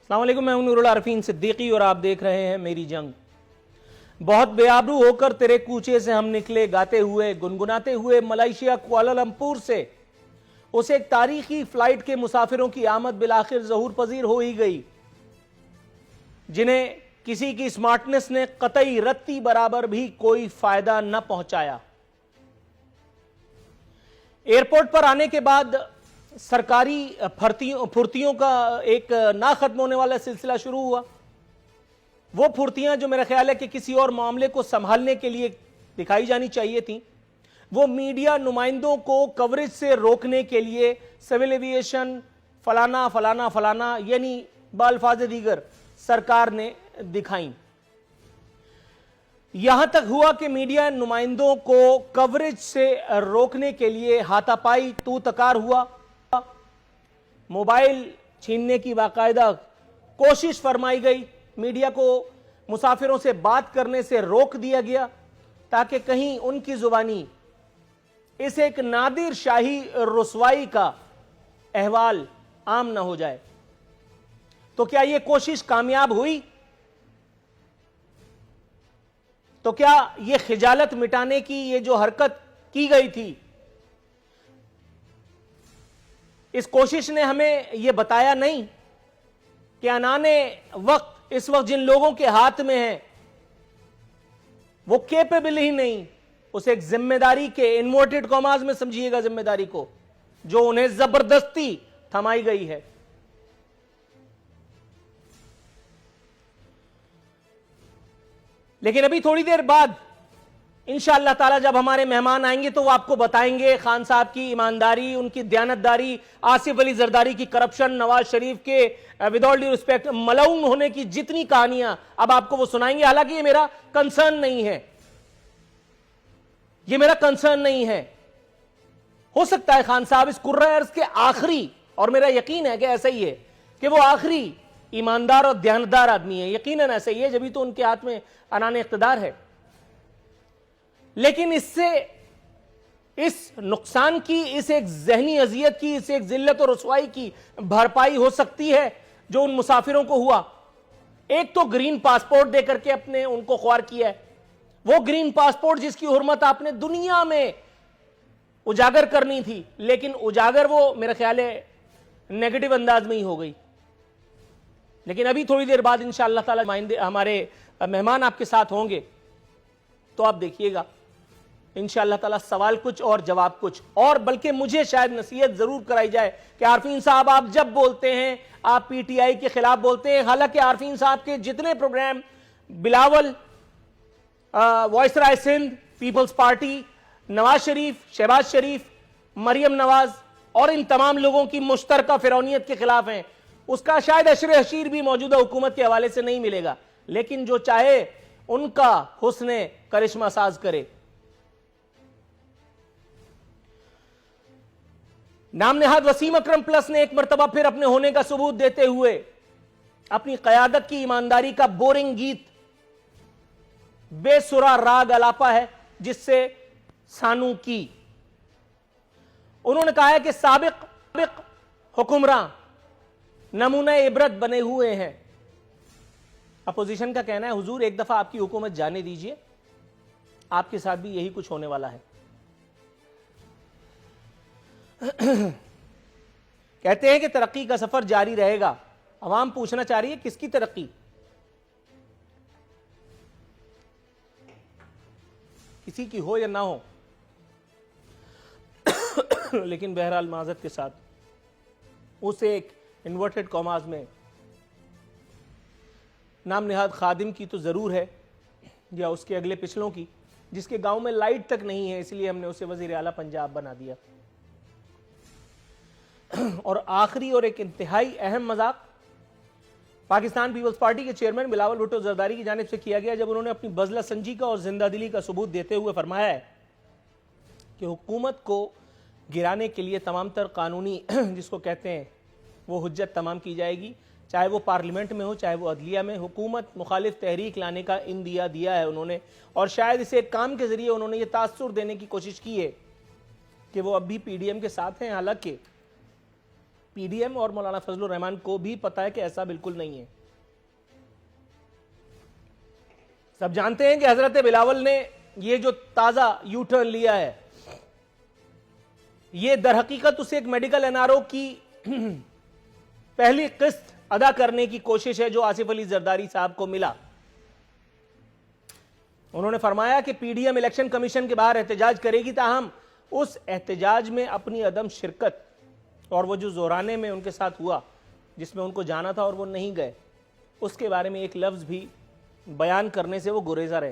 अस्सलाम वालेकुम, मैं हूं नूरुल आरिफीन सिद्दीकी और आप देख रहे हैं मेरी जंग। बहुत बेआबरू होकर तेरे कूचे से हम निकले गाते हुए, गुनगुनाते हुए मलेशिया कुआलालंपुर से। उस एक तारीखी फ्लाइट के मुसाफिरों की आमद बिलाखिर ज़हूर पजीर हो ही गई, जिन्हें किसी की स्मार्टनेस ने कतई रत्ती बराबर भी कोई फायदा न पहुंचाया। एयरपोर्ट पर आने के बाद सरकारी फुर्तियों का एक ना खत्म होने वाला सिलसिला शुरू हुआ। वो फुर्तियां जो मेरा ख्याल है कि किसी और मामले को संभालने के लिए दिखाई जानी चाहिए थी, वो मीडिया नुमाइंदों को कवरेज से रोकने के लिए सिविल एविएशन फलाना फलाना फलाना यानी बाल्फाज दीगर सरकार ने दिखाई। यहां तक हुआ कि मीडिया नुमाइंदों को कवरेज से रोकने के लिए हाथापाई तू तकार हुआ। मोबाइल छीनने की बाकायदा कोशिश फरमाई गई, मीडिया को मुसाफिरों से बात करने से रोक दिया गया ताकि कहीं उनकी जुबानी इस एक नादिर शाही रुसवाई का अहवाल आम ना हो जाए। तो क्या यह कोशिश कामयाब हुई? तो क्या यह खिजालत मिटाने की ये जो हरकत की गई थी, इस कोशिश ने हमें यह बताया नहीं कि आने वक्त इस वक्त जिन लोगों के हाथ में है वो केपेबल ही नहीं उस एक जिम्मेदारी के, इन्वर्टेड कॉमास में समझिएगा जिम्मेदारी को, जो उन्हें जबरदस्ती थमाई गई है। लेकिन अभी थोड़ी देर बाद इंशाअल्लाह ताला जब हमारे मेहमान आएंगे तो वो आपको बताएंगे खान साहब की ईमानदारी, उनकी दयानतदारी, आसिफ अली जरदारी की करप्शन, नवाज शरीफ के विद ऑल ड्यू रिस्पेक्ट मलऊन होने की जितनी कहानियां अब आपको वो सुनाएंगे। हालांकि ये मेरा कंसर्न नहीं है, ये मेरा कंसर्न नहीं है। हो सकता है खान साहब इस कुर्रा अर्ज के आखिरी, और मेरा यकीन है कि ऐसा ही है, कि वो आखिरी ईमानदार और दयानतदार आदमी है, यकीनन ऐसा ही है, जब भी तो उनके हाथ में अनाने इख्तिदार है। लेकिन इससे इस नुकसान की, इस एक जहनी अजियत की, इस एक जिल्लत और रुसवाई की भरपाई हो सकती है जो उन मुसाफिरों को हुआ। एक तो ग्रीन पासपोर्ट देकर के अपने उनको ख्वार किया है, वो ग्रीन पासपोर्ट जिसकी हुर्मत आपने दुनिया में उजागर करनी थी, लेकिन उजागर वो मेरा ख्याल है नेगेटिव अंदाज में ही हो गई। लेकिन अभी थोड़ी देर बाद इंशाअल्लाह ताला हमारे मेहमान आपके साथ होंगे, तो आप देखिएगा इंशाअल्लाह ताला सवाल कुछ और जवाब कुछ और। बल्कि मुझे शायद नसीहत जरूर कराई जाए कि आरफीन साहब आप जब बोलते हैं आप पीटीआई के खिलाफ बोलते हैं। हालांकि आरफीन साहब के जितने program Bilawal, viceroy Sindh, peoples party, Nawaz Sharif, Shahbaz Sharif, Maryam Nawaz और इन तमाम लोगों की मुश्तरका फिरौनियत के खिलाफ हैं, उसका शायद अशर हशीर भी मौजूदा हुकूमत के हवाले से नहीं मिलेगा। लेकिन जो चाहे उनका हुस्ने करिश्मा साज करे। नाम नेहाद वसीम अकरम प्लस ने एक मर्तबा फिर अपने होने का सबूत देते हुए अपनी कयादत की ईमानदारी का बोरिंग गीत बेसुरा राग अलापा है, जिससे सानू की उन्होंने कहा है कि साबिक हुक्मरान नमूना इबरत बने हुए हैं। अपोजिशन का कहना है हुजूर एक दफा आपकी हुकूमत जाने दीजिए, आपके साथ भी यही कुछ होने वाला है। कहते हैं कि तरक्की का सफर जारी रहेगा। अवाम पूछना चाह रही है किसकी तरक्की? किसी की हो या ना हो, लेकिन बहरहाल माजरत के साथ उस एक इन्वर्टेड कॉमास में नाम नेहाद खादिम की तो जरूर है, या उसके अगले पिछलों की, जिसके गांव में लाइट तक नहीं है, इसलिए हमने उसे वजीर आला पंजाब बना दिया। और आखिरी और एक इंतहाई अहम मजाक पाकिस्तान पीपल्स पार्टी के चेयरमैन बिलावल भुट्टो जरदारी की जानिब से किया गया, जब उन्होंने अपनी बजला संजी का और जिंदा दिली का सबूत देते हुए फरमाया है कि हुकूमत को गिराने के लिए तमाम तर कानूनी जिसको कहते हैं वो हुज्जत तमाम की जाएगी, चाहे वो पार्लियामेंट में हो चाहे वो अदलिया में। हुकूमत मुखालिफ तहरीक लाने का इंदिया दिया है उन्होंने, और शायद इसे एक काम के जरिए उन्होंने ये तासुर देने की कोशिश की है कि वो अब भी पीडीएम के साथ हैं। हालांकि पीडीएम और मौलाना फजलुर रहमान को भी पता है कि ऐसा बिल्कुल नहीं है। सब जानते हैं कि हजरत बिलावल ने ये जो ताजा यू टर्न लिया है, ये दर हकीकत उसे एक मेडिकल एनआरओ की पहली किस्त अदा करने की कोशिश है जो आसिफ अली जरदारी साहब को मिला। उन्होंने फरमाया कि पीडीएम इलेक्शन कमीशन के बाहर एहतजाज करेगी, ताहम उस एहतजाज में अपनी अदम शिरकत और वो जो जोराने में उनके साथ हुआ, जिसमें उनको जाना था और वो नहीं गए, उसके बारे में एक लफ्ज भी बयान करने से वो गुरेजा रहे।